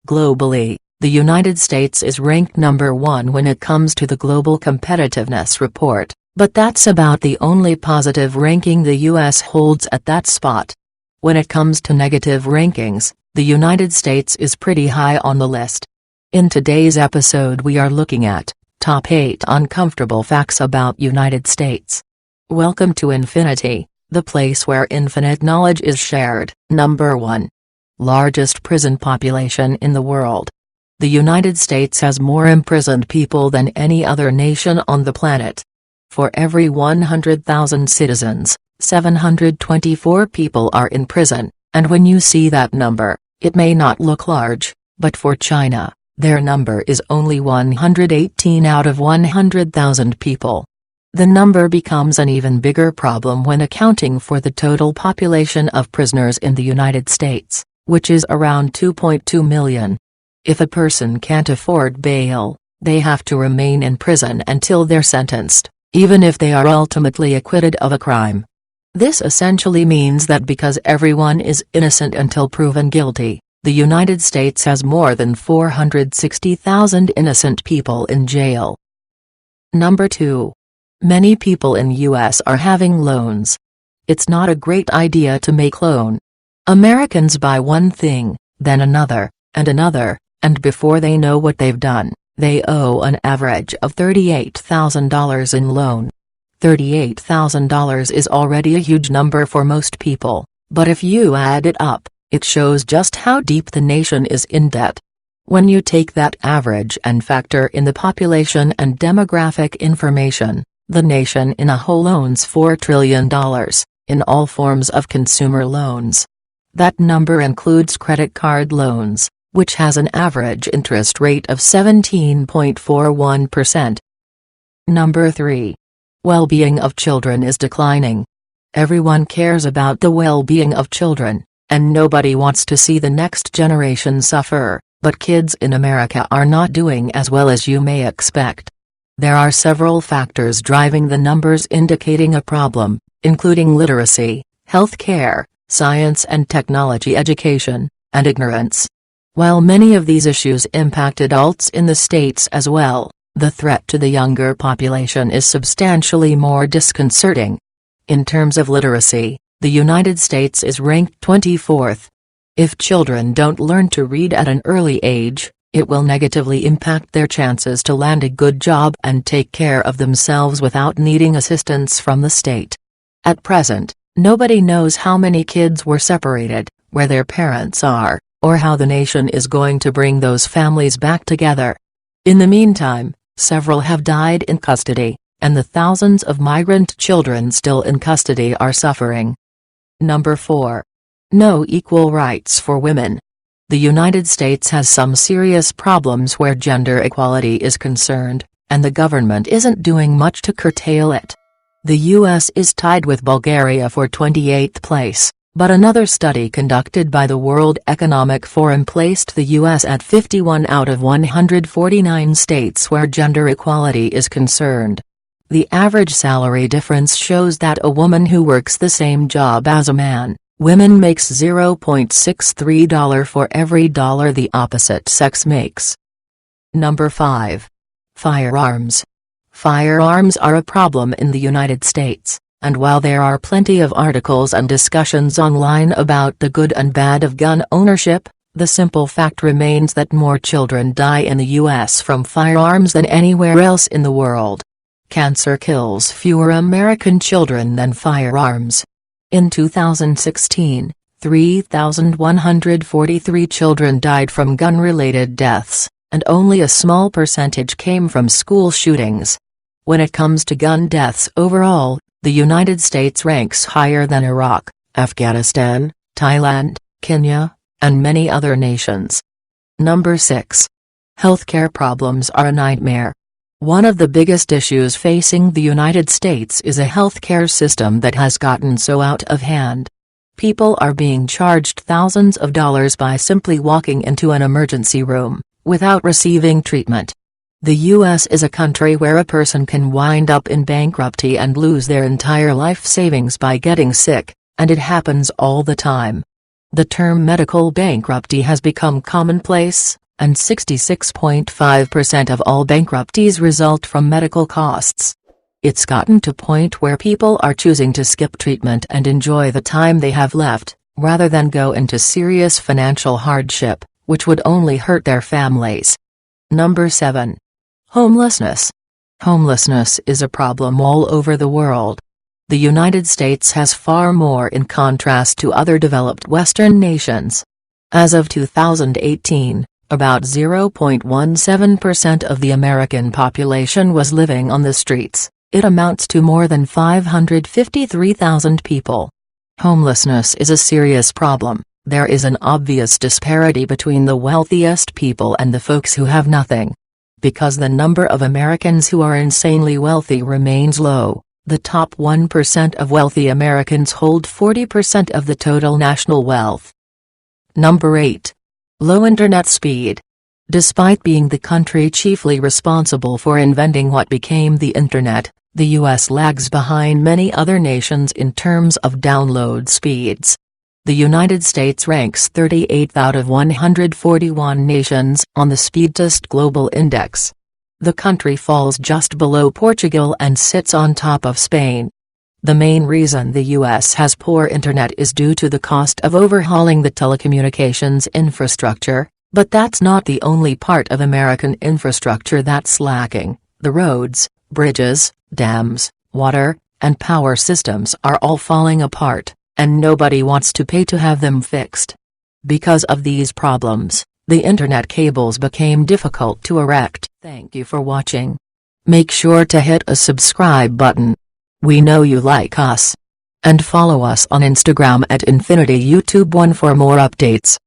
Globally, the United States is ranked number 1 when it comes to the Global Competitiveness Report, but that's about the only positive ranking the US holds at that spot. When it comes to negative rankings, the United States is pretty high on the list. In today's episode we are looking at Top 8 Uncomfortable Facts About United States. Welcome to Infinity, the place where infinite knowledge is shared. Number 1. Largest prison population in the world. The United States has more imprisoned people than any other nation on the planet. For every 100,000 citizens, 724 people are in prison, and when you see that number, it may not look large, but for China, their number is only 118 out of 100,000 people. The number becomes an even bigger problem when accounting for the total population of prisoners in the United States, which is around 2.2 million. If a person can't afford bail, they have to remain in prison until they're sentenced, even if they are ultimately acquitted of a crime. This essentially means that because everyone is innocent until proven guilty, the United States has more than 460,000 innocent people in jail. Number 2. Many people in US are having loans. It's not a great idea to make loan. Americans buy one thing, then another, and before they know what they've done, they owe an average of $38,000 in loan. $38,000 is already a huge number for most people, but if you add it up, it shows just how deep the nation is in debt. When you take that average and factor in the population and demographic information, the nation in a whole owns $4 trillion, in all forms of consumer loans. That number includes credit card loans, which has an average interest rate of 17.41%. Number 3. Well-being of children is declining. Everyone cares about the well-being of children, and nobody wants to see the next generation suffer, but kids in America are not doing as well as you may expect. There are several factors driving the numbers indicating a problem, including literacy, health care, science and technology education, and ignorance. While many of these issues impact adults in the states as well, the threat to the younger population is substantially more disconcerting. In terms of literacy, the United States is ranked 24th. If children don't learn to read at an early age, it will negatively impact their chances to land a good job and take care of themselves without needing assistance from the state. At present, nobody knows how many kids were separated, where their parents are, or how the nation is going to bring those families back together. In the meantime, several have died in custody, and the thousands of migrant children still in custody are suffering. Number 4. No equal rights for women. The United States has some serious problems where gender equality is concerned, and the government isn't doing much to curtail it. The US is tied with Bulgaria for 28th place, but another study conducted by the World Economic Forum placed the US at 51 out of 149 states where gender equality is concerned. The average salary difference shows that a woman who works the same job as a man, women makes $0.63 for every dollar the opposite sex makes. Number 5. Firearms. Firearms are a problem in the United States, and while there are plenty of articles and discussions online about the good and bad of gun ownership, the simple fact remains that more children die in the US from firearms than anywhere else in the world. Cancer kills fewer American children than firearms. In 2016, 3,143 children died from gun-related deaths, and only a small percentage came from school shootings. When it comes to gun deaths overall, the United States ranks higher than Iraq, Afghanistan, Thailand, Kenya, and many other nations. Number 6. Healthcare problems are a nightmare. One of the biggest issues facing the United States is a healthcare system that has gotten so out of hand. People are being charged thousands of dollars by simply walking into an emergency room, without receiving treatment. The U.S. is a country where a person can wind up in bankruptcy and lose their entire life savings by getting sick, and it happens all the time. The term medical bankruptcy has become commonplace, and 66.5% of all bankruptcies result from medical costs. It's gotten to point where people are choosing to skip treatment and enjoy the time they have left, rather than go into serious financial hardship, which would only hurt their families. Number 7. Homelessness. Homelessness is a problem all over the world. The United States has far more in contrast to other developed Western nations. As of 2018, about 0.17% of the American population was living on the streets. It amounts to more than 553,000 people. Homelessness is a serious problem. There is an obvious disparity between the wealthiest people and the folks who have nothing. Because the number of Americans who are insanely wealthy remains low, the top 1% of wealthy Americans hold 40% of the total national wealth. Number 8. Low internet speed. Despite being the country chiefly responsible for inventing what became the internet, the U.S. lags behind many other nations in terms of download speeds. The United States ranks 38th out of 141 nations on the Speedtest Global Index. The country falls just below Portugal and sits on top of Spain. The main reason the U.S. has poor internet is due to the cost of overhauling the telecommunications infrastructure, but that's not the only part of American infrastructure that's lacking. The roads, bridges, dams, water, and power systems are all falling apart, and nobody wants to pay to have them fixed. Because of these problems, the internet cables became difficult to erect. Thank you for watching. Make sure to hit a subscribe button. We know you like us. And follow us on Instagram at InfinityYouTube1 for more updates.